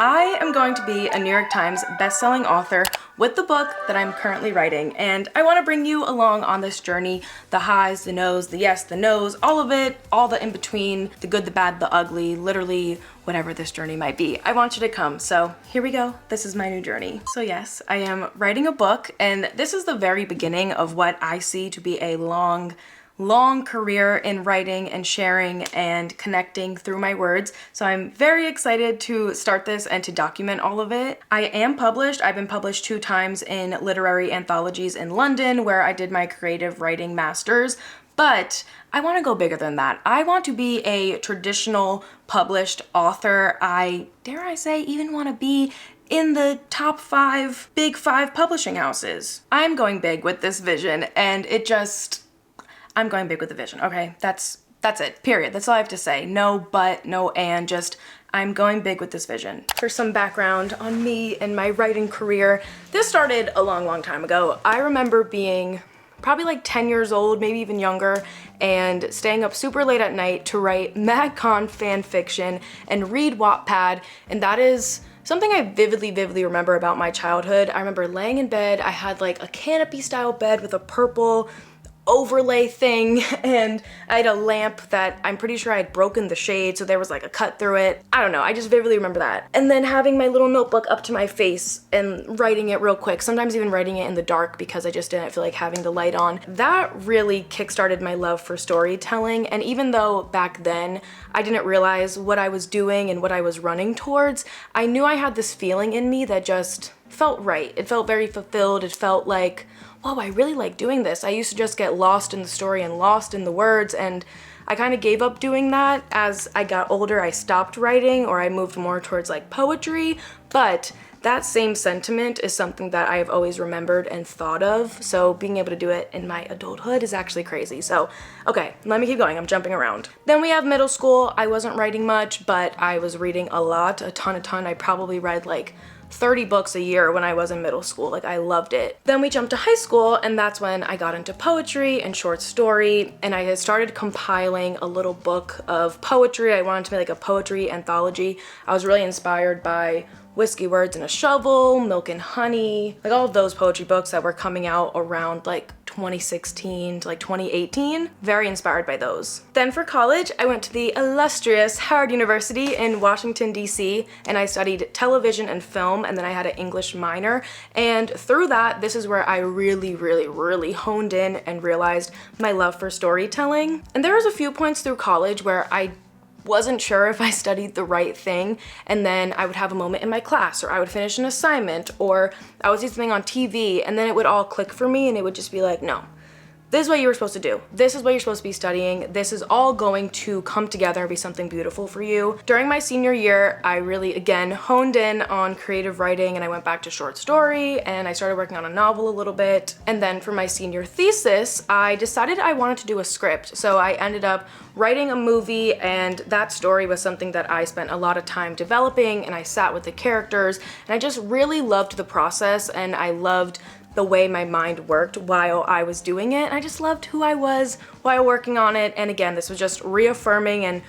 I am going to be a New York Times bestselling author with the book that I'm currently writing, and I want to bring you along on this journey. The highs, the no's, the yes, the no's, all of it, all the in between, the good, the bad, the ugly, literally whatever this journey might be. I want you to come, so here we go. This is my new journey. So yes, I am writing a book, and this is the very beginning of what I see to be a long career in writing and sharing and connecting through my words. So I'm very excited to start this and to document all of it. I am published. I've been published 2 times in literary anthologies in London, where I did my creative writing masters. But I want to go bigger than that. I want to be a traditional published author. Dare I say, even want to be in the top 5, big 5 publishing houses. I'm going big with this vision, and I'm going big with the vision, okay? That's it, period. That's all I have to say. No but, no and, just I'm going big with this vision. For some background on me and my writing career, this started a long time ago. I remember being probably like 10 years old, maybe even younger, and staying up super late at night to write MagCon fan fiction and read Wattpad, and that is something I vividly remember about my childhood. I remember laying in bed. I had like a canopy style bed with a purple overlay thing, and I had a lamp that I'm pretty sure I had broken the shade, so there was like a cut through it. I don't know, I just vividly remember that. And then having my little notebook up to my face and writing it real quick, sometimes even writing it in the dark because I just didn't feel like having the light on. That really kickstarted my love for storytelling, and even though back then I didn't realize what I was doing and what I was running towards, I knew I had this feeling in me that just felt right. It felt very fulfilled. It felt like, whoa, I really like doing this. I used to just get lost in the story and lost in the words, and I kind of gave up doing that. As I got older, I stopped writing, or I moved more towards like poetry, but that same sentiment is something that I have always remembered and thought of, so being able to do it in my adulthood is actually crazy. So, okay, let me keep going, I'm jumping around. Then we have middle school. I wasn't writing much, but I was reading a lot, a ton. I probably read like 30 books a year when I was in middle school. Like, I loved it. Then we jumped to high school, and that's when I got into poetry and short story, and I had started compiling a little book of poetry. I wanted to make like a poetry anthology. I was really inspired by Whiskey Words and a Shovel, Milk and Honey, like all of those poetry books that were coming out around like 2016 to like 2018. Very inspired by those. Then for college, I went to the illustrious Howard University in Washington, D.C., and I studied television and film, and then I had an English minor. And through that, this is where I really honed in and realized my love for storytelling. And there was a few points through college where I wasn't sure if I studied the right thing, and then I would have a moment in my class, or I would finish an assignment, or I would see something on TV, and then it would all click for me, and it would just be like, no, this is what you were supposed to do. This is what you're supposed to be studying. This is all going to come together and be something beautiful for you. During my senior year, I really, again, honed in on creative writing, and I went back to short story, and I started working on a novel a little bit. And then for my senior thesis, I decided I wanted to do a script. So I ended up writing a movie, and that story was something that I spent a lot of time developing, and I sat with the characters, and I just really loved the process, and I loved the way my mind worked while I was doing it. I just loved who I was while working on it. And again, this was just reaffirming and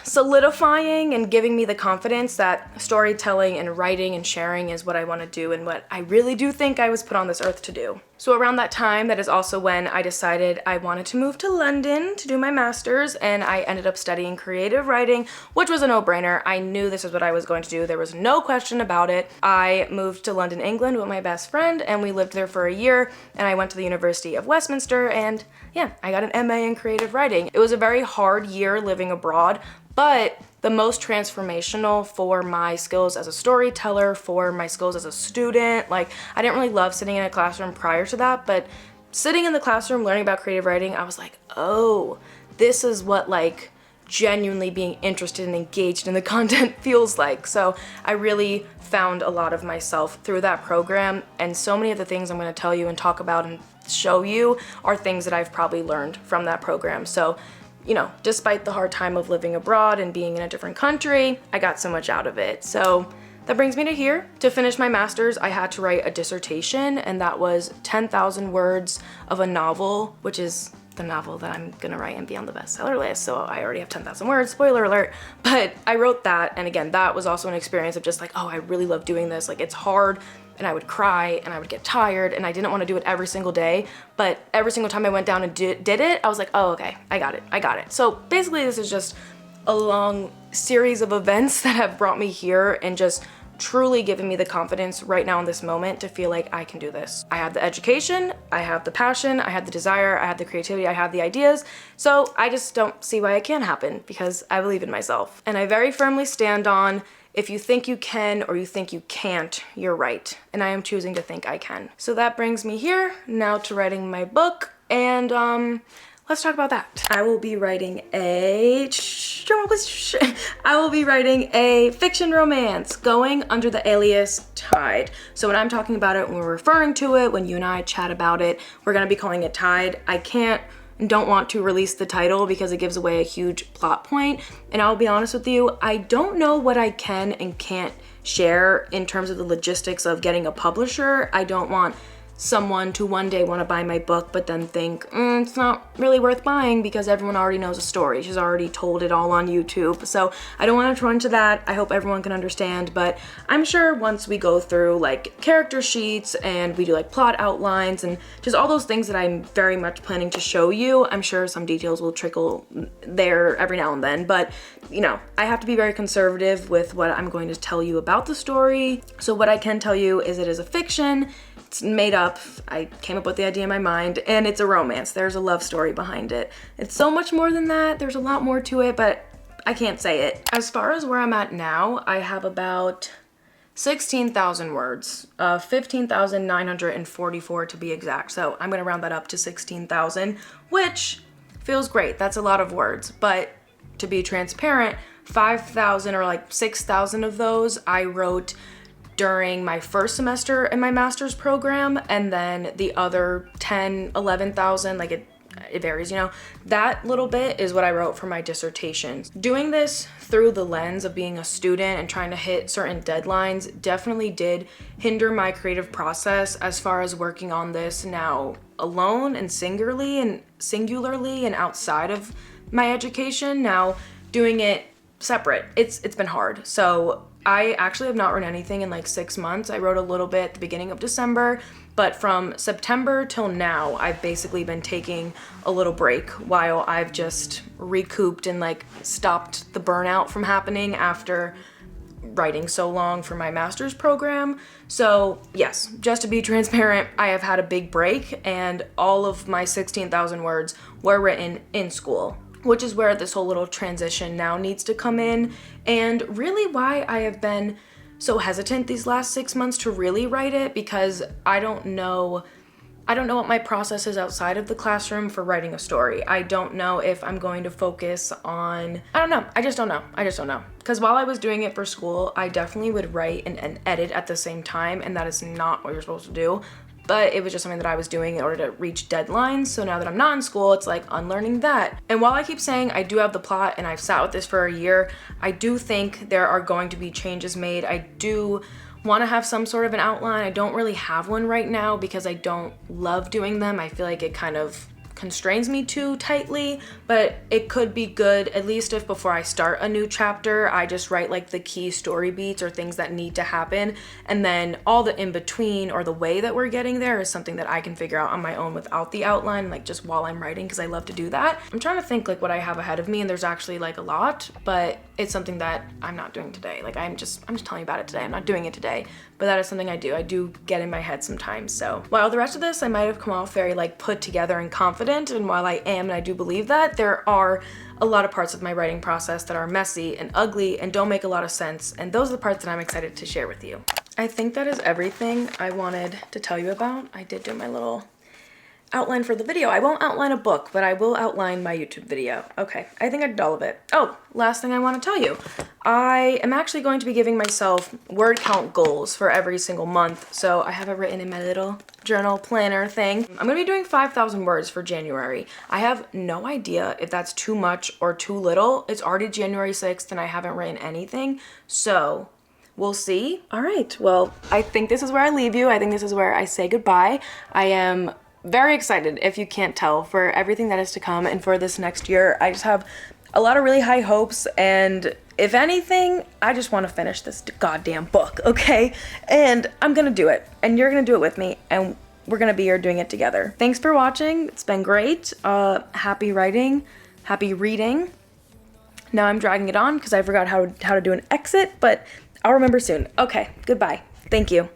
solidifying and giving me the confidence that storytelling and writing and sharing is what I want to do and what I really do think I was put on this earth to do. So around that time, that is also when I decided I wanted to move to London to do my master's, and I ended up studying creative writing, which was a no-brainer. I knew this is what I was going to do. There was no question about it. I moved to London, England with my best friend, and we lived there for a year, and I went to the University of Westminster, and yeah, I got an MA in creative writing. It was a very hard year living abroad, but the most transformational for my skills as a storyteller, for my skills as a student. Like, I didn't really love sitting in a classroom prior to that, but sitting in the classroom learning about creative writing, I was like, oh, this is what like genuinely being interested and engaged in the content feels like. So I really found a lot of myself through that program, and so many of the things I'm going to tell you and talk about and show you are things that I've probably learned from that program. So, you know, despite the hard time of living abroad and being in a different country, I got so much out of it. So that brings me to here. To finish my master's, I had to write a dissertation, and that was 10,000 words of a novel, which is the novel that I'm gonna write and be on the bestseller list, so I already have 10,000 words, spoiler alert. But I wrote that, and again, that was also an experience of just like, oh, I really love doing this. Like, it's hard, and I would cry, and I would get tired, and I didn't want to do it every single day, but every single time I went down and did it, I was like, oh, okay, I got it. So basically, this is just a long series of events that have brought me here and just truly given me the confidence right now in this moment to feel like I can do this. I have the education, I have the passion, I have the desire, I have the creativity, I have the ideas, so I just don't see why it can't happen because I believe in myself. And I very firmly stand on, if you think you can or you think you can't, you're right. And I am choosing to think I can. So that brings me here now to writing my book, and let's talk about that. I will be writing a fiction romance going under the alias Tide. So when I'm talking about it, when we're referring to it, when you and I chat about it, we're gonna be calling it Tide. I can't and don't want to release the title because it gives away a huge plot point. And I'll be honest with you, I don't know what I can and can't share in terms of the logistics of getting a publisher. I don't want someone to one day want to buy my book but then think it's not really worth buying because everyone already knows the story. She's already told it all on YouTube. So I don't want to run into that. I hope everyone can understand, but I'm sure once we go through like character sheets and we do like plot outlines and just all those things that I'm very much planning to show you, I'm sure some details will trickle there every now and then, but you know, I have to be very conservative with what I'm going to tell you about the story. So what I can tell you is it is a fiction. It's made up. I came up with the idea in my mind, and it's a romance. There's a love story behind it. It's so much more than that. There's a lot more to it, but I can't say it. As far as where I'm at now, I have about 16,000 words, 15,944 to be exact. So I'm gonna round that up to 16,000, which feels great. That's a lot of words, but to be transparent, 5,000 or like 6,000 of those I wrote during my first semester in my master's program, and then the other 10, 11,000, like it varies, you know, that little bit is what I wrote for my dissertation. Doing this through the lens of being a student and trying to hit certain deadlines definitely did hinder my creative process as far as working on this now alone and singularly and outside of my education. Now doing it separate, it's been hard. So I actually have not written anything in like 6 months. I wrote a little bit at the beginning of December, but from September till now, I've basically been taking a little break while I've just recouped and like stopped the burnout from happening after writing so long for my master's program. So yes, just to be transparent, I have had a big break and all of my 16,000 words were written in school, which is where this whole little transition now needs to come in, and really why I have been so hesitant these last 6 months to really write it, because I don't know what my process is outside of the classroom for writing a story. I don't know if I'm going to focus on, I don't know. I just don't know. Because while I was doing it for school, I definitely would write and edit at the same time, and that is not what you're supposed to do. But it was just something that I was doing in order to reach deadlines. So now that I'm not in school, it's like unlearning that. And while I keep saying I do have the plot and I've sat with this for a year, I do think there are going to be changes made. I do want to have some sort of an outline. I don't really have one right now because I don't love doing them. I feel like it kind of constrains me too tightly, but it could be good, at least if before I start a new chapter, I just write like the key story beats or things that need to happen, and then all the in between or the way that we're getting there is something that I can figure out on my own without the outline, like just while I'm writing, because I love to do that. I'm trying to think like what I have ahead of me, and there's actually like a lot, but it's something that I'm not doing today. Like I'm just telling you about it today. I'm not doing it today, but that is something I do get in my head sometimes. So while the rest of this I might have come off very like put together and confident, and while I am and I do believe that, there are a lot of parts of my writing process that are messy and ugly and don't make a lot of sense, and those are the parts that I'm excited to share with you. I think that is everything I wanted to tell you about. I did do my little outline for the video. I won't outline a book, but I will outline my YouTube video. Okay, I think I did all of it. Oh, last thing I want to tell you. I am actually going to be giving myself word count goals for every single month. So I have it written in my little journal planner thing. I'm going to be doing 5,000 words for January. I have no idea if that's too much or too little. It's already January 6th and I haven't written anything. So we'll see. All right, well, I think this is where I leave you. I think this is where I say goodbye. I am very excited, if you can't tell, for everything that is to come and for this next year. I just have a lot of really high hopes, and if anything, I just want to finish this goddamn book, okay? And I'm gonna do it, and you're gonna do it with me, and we're gonna be here doing it together. Thanks for watching. It's been great. Happy writing, happy reading. Now I'm dragging it on because I forgot how to do an exit, but I'll remember soon. Okay, goodbye. Thank you.